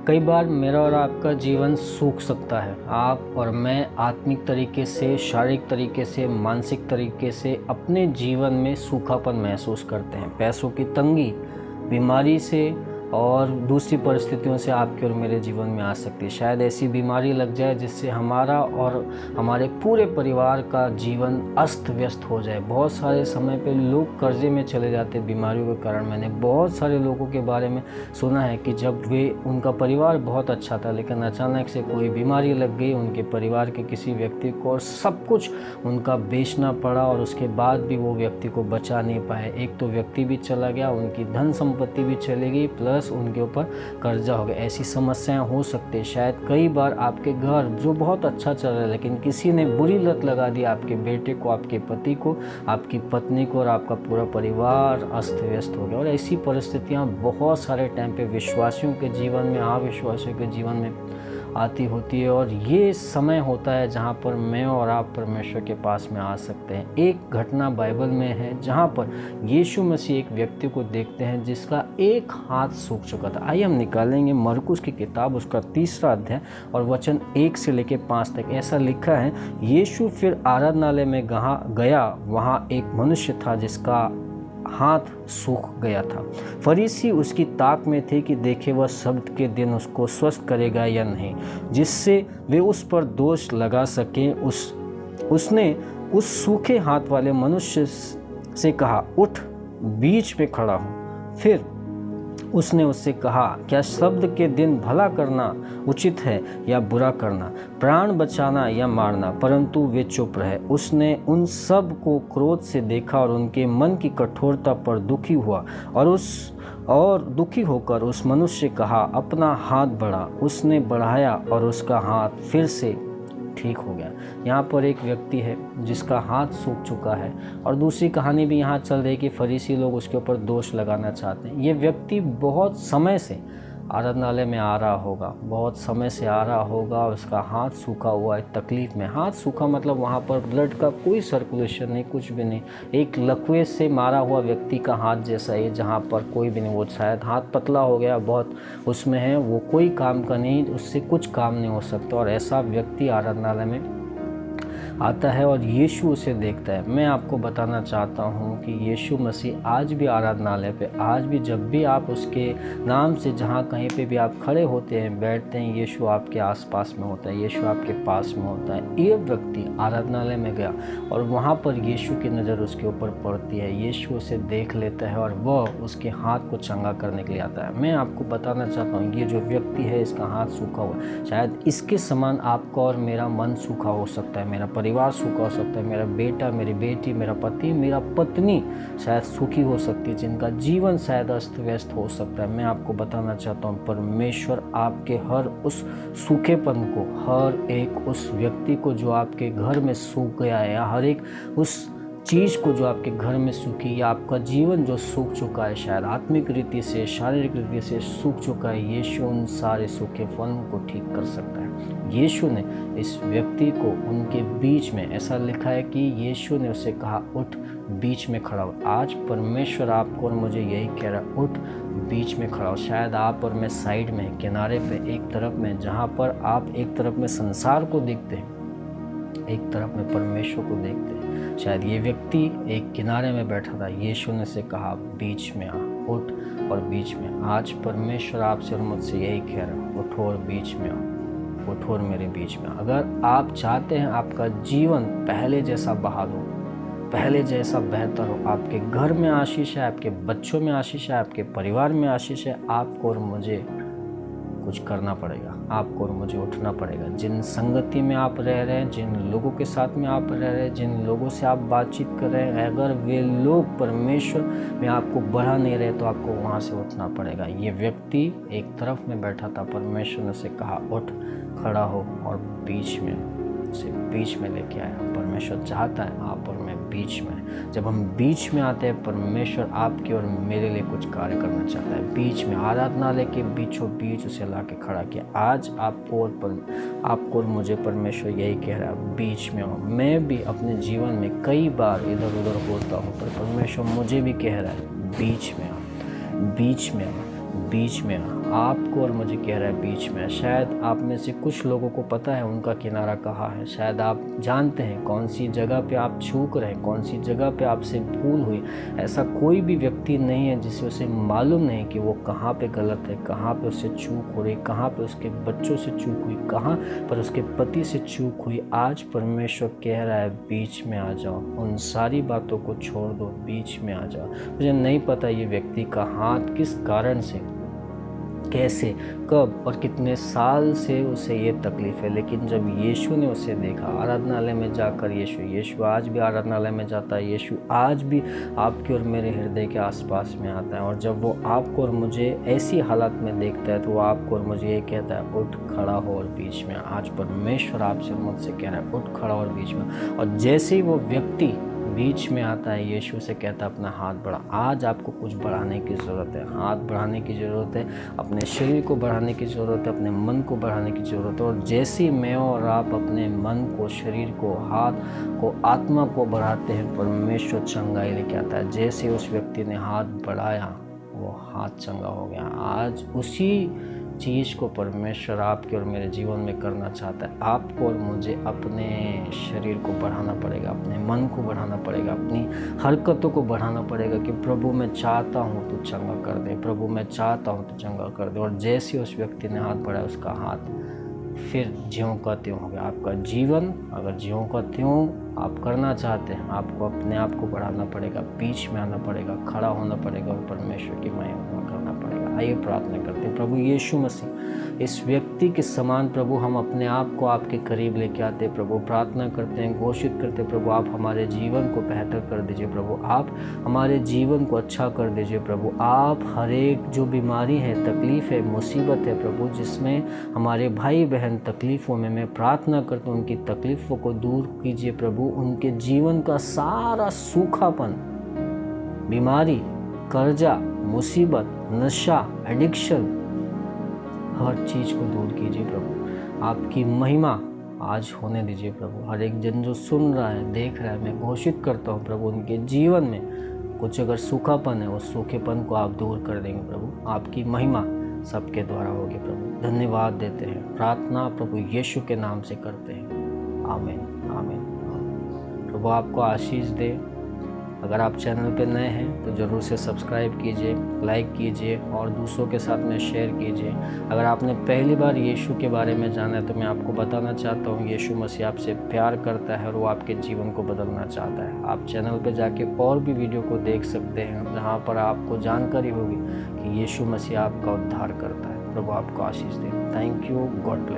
कई बार मेरा और आपका जीवन सूख सकता है। आप और मैं आत्मिक तरीके से, शारीरिक तरीके से, मानसिक तरीके से अपने जीवन में सूखापन महसूस करते हैं। पैसों की तंगी, बीमारी से और दूसरी परिस्थितियों से आपके और मेरे जीवन में आ सकती है। शायद ऐसी बीमारी लग जाए जिससे हमारा और हमारे पूरे परिवार का जीवन अस्त व्यस्त हो जाए। बहुत सारे समय पे लोग कर्जे में चले जाते हैं बीमारियों के कारण। मैंने बहुत सारे लोगों के बारे में सुना है कि जब उनका परिवार बहुत अच्छा था, लेकिन अचानक से कोई बीमारी लग गई उनके परिवार के किसी व्यक्ति को, और सब कुछ उनका बेचना पड़ा और उसके बाद भी वो व्यक्ति को बचा नहीं पाए। एक तो व्यक्ति भी चला गया, उनकी धन संपत्ति भी चली गई, प्लस उनके ऊपर कर्जा हो गया। ऐसी समस्याएं हो सकती है। शायद कई बार आपके घर जो बहुत अच्छा चल रहा है, लेकिन किसी ने बुरी लत लगा दी आपके बेटे को, आपके पति को, आपकी पत्नी को, और आपका पूरा परिवार अस्त व्यस्त हो गया। और ऐसी परिस्थितियां बहुत सारे टाइम पे विश्वासियों के जीवन में, अविश्वासियों के जीवन में आती होती है। और ये समय होता है जहाँ पर मैं और आप परमेश्वर के पास में आ सकते हैं। एक घटना बाइबल में है जहाँ पर यीशु मसीह एक व्यक्ति को देखते हैं जिसका एक हाथ सूख चुका था। आइए हम निकालेंगे मरकुस की किताब, उसका 3रा अध्याय और वचन 1 से लेकर 5 तक। ऐसा लिखा है, यीशु फिर आराधनालय में गया। वहाँ एक मनुष्य था जिसका हाथ सूख गया था। फरीसी उसकी ताक में थे कि देखे वह शब्द के दिन उसको स्वस्थ करेगा या नहीं, जिससे वे उस पर दोष लगा सकें। उसने उस सूखे हाथ वाले मनुष्य से कहा, उठ, बीच में खड़ा हो। फिर उसने उससे कहा, क्या शब्द के दिन भला करना उचित है या बुरा करना, प्राण बचाना या मारना? परंतु वे चुप रहे। उसने उन सब को क्रोध से देखा और उनके मन की कठोरता पर दुखी हुआ और दुखी होकर उस मनुष्य से कहा, अपना हाथ बढ़ा। उसने बढ़ाया और उसका हाथ फिर से ठीक हो गया। यहाँ पर एक व्यक्ति है जिसका हाथ सूख चुका है, और दूसरी कहानी भी यहाँ चल रही है कि फरीसी लोग उसके ऊपर दोष लगाना चाहते हैं। ये व्यक्ति बहुत समय से आराधनालय में आ रहा होगा, बहुत समय से आ रहा होगा, और उसका हाथ सूखा हुआ है, तकलीफ में। हाथ सूखा मतलब वहाँ पर ब्लड का कोई सर्कुलेशन नहीं, कुछ भी नहीं। एक लकवे से मारा हुआ व्यक्ति का हाथ जैसा है, जहाँ पर कोई भी नहीं। वो शायद हाथ पतला हो गया, बहुत उसमें है, वो कोई काम का नहीं, उससे कुछ काम नहीं हो सकता। और ऐसा व्यक्ति आराधनालय में आता है और यीशु उसे देखता है। मैं आपको बताना चाहता हूँ कि यीशु मसीह आज भी आराधनालय पे, आज भी जब भी आप उसके नाम से जहाँ कहीं पे भी आप खड़े होते हैं, बैठते हैं, यीशु आपके आसपास में होता है, यीशु आपके पास में होता है। ये व्यक्ति आराधनालय में गया और वहाँ पर यीशु की नज़र उसके ऊपर पड़ती है। यीशु उसे देख लेता है और वह उसके हाथ को चंगा करने के लिए आता है। मैं आपको बताना चाहता हूँ, ये जो व्यक्ति है इसका हाथ सूखा हुआ, शायद इसके समान आपका और मेरा मन सूखा हो सकता है, मेरा परिवार सूखा हो सकता है, मेरा बेटा, मेरी बेटी, मेरा पति, मेरा पत्नी शायद सूखी हो सकती है, जिनका जीवन शायद अस्त व्यस्त हो सकता है। मैं आपको बताना चाहता हूँ, परमेश्वर आपके हर उस सूखेपन को, हर एक उस व्यक्ति को जो आपके घर में सूख गया है, या हर एक उस चीज़ को जो आपके घर में सूखी, या आपका जीवन जो सूख चुका है, शायद आत्मिक रीति से, शारीरिक रीति से सूख चुका है, यीशु उन सारे सूखेपन को ठीक कर सकता है। यीशु ने इस व्यक्ति को उनके बीच में, ऐसा लिखा है कि यीशु ने उसे कहा, उठ, बीच में खड़ा हो। आज परमेश्वर आपको और मुझे यही कह रहा है, उठ, बीच में खड़ा हो। शायद आप और मैं साइड में, किनारे पे, एक तरफ में, जहाँ पर आप एक तरफ में संसार को देखते हैं, एक तरफ में परमेश्वर को देखते हैं। शायद ये व्यक्ति एक किनारे में बैठा था, यीशु ने से कहा, बीच में आ, उठ और बीच में। आज परमेश्वर आपसे और मुझसे यही कह रहा है, उठो और बीच में आओ, उठो और मेरे बीच में। अगर आप चाहते हैं आपका जीवन पहले जैसा बहाल हो, पहले जैसा बेहतर हो, आपके घर में आशीष है, आपके बच्चों में आशीष है, आपके परिवार में आशीष है, आपको और मुझे कुछ करना पड़ेगा, आपको और मुझे उठना पड़ेगा। जिन संगति में आप रह रहे हैं, जिन लोगों के साथ में आप रह रहे हैं, जिन लोगों से आप बातचीत कर रहे हैं, अगर वे लोग परमेश्वर में आपको बढ़ा नहीं रहे तो आपको वहाँ से उठना पड़ेगा। ये व्यक्ति एक तरफ में बैठा था, परमेश्वर ने उसे कहा, उठ, खड़ा हो और बीच में, उसे बीच में लेके आया। परमेश्वर चाहता है आप और मैं बीच में। जब हम बीच में आते हैं, परमेश्वर आपके और मेरे लिए कुछ कार्य करना चाहता है। बीच में, आराधनालय के बीचों बीच उसे ला के खड़ा किया। आज आपको और मुझे परमेश्वर यही कह रहा है, बीच में हो। मैं भी अपने जीवन में कई बार इधर उधर होता हूँ, पर परमेश्वर मुझे भी कह रहा है, बीच में आ, बीच में आ, बीच में आ। आपको और मुझे कह रहा है बीच में। शायद आप में से कुछ लोगों को पता है उनका किनारा कहाँ है, शायद आप जानते हैं कौन सी जगह पे आप चूक रहे हैं, कौन सी जगह पे आपसे भूल हुई। ऐसा कोई भी व्यक्ति नहीं है जिसे उसे मालूम नहीं कि वो कहाँ पे गलत है, कहाँ पे उससे चूक हो रही, कहाँ पे उसके बच्चों से चूक हुई, कहाँ पर उसके पति से चूक हुई। आज परमेश्वर कह रहा है बीच में आ जाओ, उन सारी बातों को छोड़ दो, बीच में आ जाओ। मुझे नहीं पता ये व्यक्ति का हाथ किस कारण से, कैसे, कब और कितने साल से उसे ये तकलीफ़ है, लेकिन जब यीशु ने उसे देखा आराधनालय में जाकर, यीशु आज भी आराधनालय में जाता है, यीशु आज भी आपके और मेरे हृदय के आसपास में आता है। और जब वो आपको और मुझे ऐसी हालत में देखता है तो वो आपको और मुझे ये कहता है उठ खड़ा हो और बीच में। आज परमेश्वर आपसे मुझसे कह रहा है उठ खड़ा और बीच में। और जैसे ही वो व्यक्ति बीच में आता है, यीशु से कहता है अपना हाथ बढ़ा। आज आपको कुछ बढ़ाने की ज़रूरत है, हाथ बढ़ाने की ज़रूरत है, अपने शरीर को बढ़ाने की ज़रूरत है, अपने मन को बढ़ाने की ज़रूरत है। और जैसे मैं और आप अपने मन को, शरीर को, हाथ को, आत्मा को बढ़ाते हैं, परमेश्वर चंगाई लेके आता है। जैसे उस व्यक्ति ने हाथ बढ़ाया वो हाथ चंगा हो गया। आज उसी चीज़ को परमेश्वर आपके और मेरे जीवन में करना चाहता है। आपको और मुझे अपने शरीर को बढ़ाना पड़ेगा, अपने मन को बढ़ाना पड़ेगा, अपनी हरकतों को बढ़ाना पड़ेगा कि प्रभु मैं चाहता हूँ तो चंगा कर दे, प्रभु मैं चाहता हूँ तो चंगा कर दे। और जैसे उस व्यक्ति ने हाथ बढ़ाया उसका हाथ फिर ज्यों का त्यों हो गया। आपका जीवन अगर ज्यों का त्यों आप करना चाहते हैं, आपको अपने आप को बढ़ाना पड़ेगा, बीच में आना पड़ेगा, खड़ा होना पड़ेगा और परमेश्वर की महिमा करना पड़ेगा। आइए प्रार्थना करते हैं। प्रभु यीशु मसीह, इस व्यक्ति के समान प्रभु हम अपने आप को आपके करीब लेके आते हैं। प्रभु प्रार्थना करते हैं, घोषित करते हैं प्रभु आप हमारे जीवन को बेहतर कर दीजिए, प्रभु आप हमारे जीवन को अच्छा कर दीजिए। प्रभु आप हर एक जो बीमारी है, तकलीफ़ है, मुसीबत है प्रभु जिसमें हमारे भाई बहन तकलीफ़ों में, मैं प्रार्थना करता हूँ उनकी तकलीफ़ों को दूर कीजिए प्रभु। उनके जीवन का सारा सूखापन, बीमारी, कर्जा, मुसीबत, नशा, एडिक्शन, हर चीज़ को दूर कीजिए प्रभु। आपकी महिमा आज होने दीजिए प्रभु। हर एक जन जो सुन रहा है, देख रहा है, मैं घोषित करता हूँ प्रभु उनके जीवन में कुछ अगर सूखापन है उस सूखेपन को आप दूर कर देंगे प्रभु। आपकी महिमा सबके द्वारा होगी प्रभु। धन्यवाद देते हैं, प्रार्थना प्रभु यीशु के नाम से करते हैं। आमीन आमीन। प्रभु आपको आशीष दे। अगर आप चैनल पे नए हैं तो ज़रूर से सब्सक्राइब कीजिए, लाइक कीजिए और दूसरों के साथ में शेयर कीजिए। अगर आपने पहली बार यीशु के बारे में जाना है तो मैं आपको बताना चाहता हूँ यीशु मसीह आपसे प्यार करता है और वो आपके जीवन को बदलना चाहता है। आप चैनल पे जाके और भी वीडियो को देख सकते हैं जहाँ पर आपको जानकारी होगी कि यीशु मसीह आपका उद्धार करता है। प्रभु आपको आशीष दे। Thank you. God bless.